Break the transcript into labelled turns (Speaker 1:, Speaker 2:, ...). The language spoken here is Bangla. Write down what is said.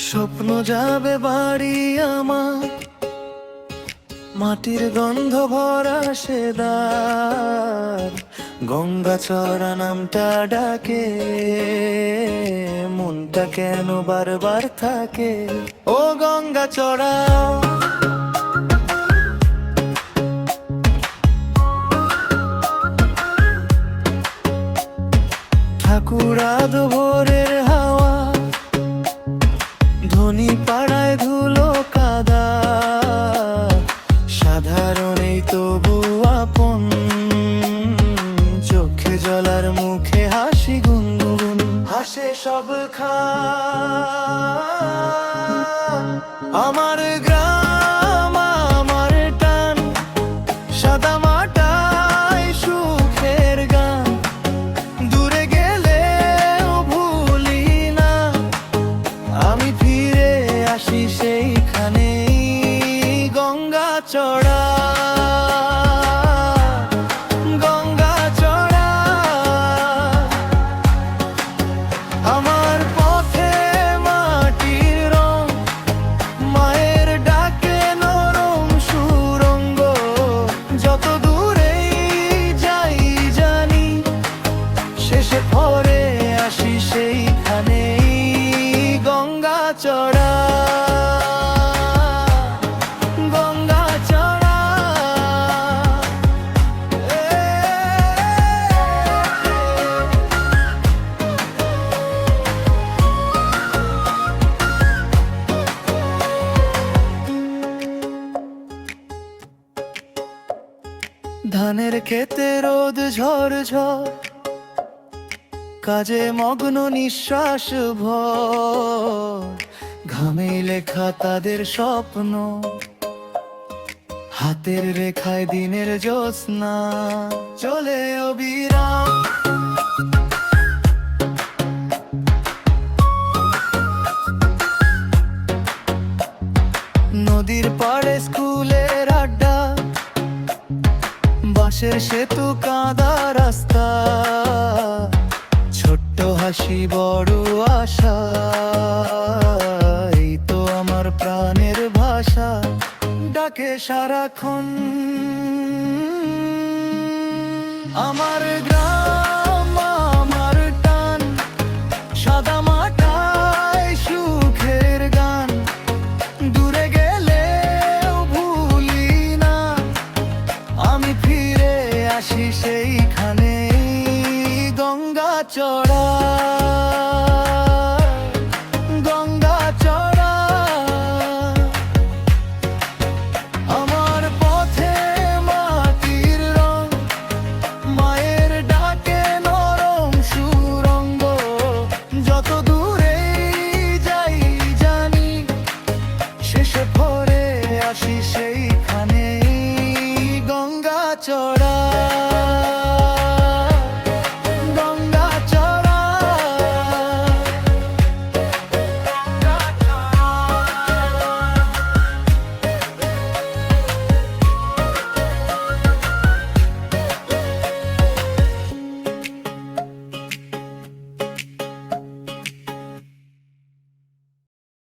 Speaker 1: স্বপ্ন যাবে বাড়ি আমার, মাটির গন্ধ ভরা সেদার। গঙ্গাচড়া নামটা ডাকে, মনটা কেন বারবার থাকে। ও গঙ্গাচড়া, ঠাকুরাদ ভোরের হাওয়া, ধনী পাড়ায় ধুলো কাদা। সাধারণেই তবু আপন, চোখে জলার মুখে হাসি গুনগুন। হাসে সব আমার গ্রাম, আমার টান, সাদা মাটায় সুখের গান। দূরে গেলেও ভুলি না, আমি ফিরে আসি সেইখানেই। গঙ্গাচড়া, গঙ্গাচড়া, আমার পথে মাটির রং, মায়ের ডাকে নরম সুরঙ্গ। যত দূরেই যাই জানি, শেষে পরে আসি সেইখানেই। গঙ্গাচড়া, গঙ্গাচড়া, ধানের খেতে রোদ ঝড় ঝড়, কাজে মগ্ন নিঃশ্বাস ভর। ঘামে লেখা তাদের স্বপ্ন, হাতের রেখায় দিনের জ্যোৎস্না। চলে অবিরাম, নদীর পাড়ে স্কুলের আড্ডা, বাঁশের সেতু কাঁদা রাস্তা। ছোট্ট হাসি বড় আশা, এই তো আমার প্রাণের ভাষা। ডাকে সারাক্ষণ আমার গ্রাম,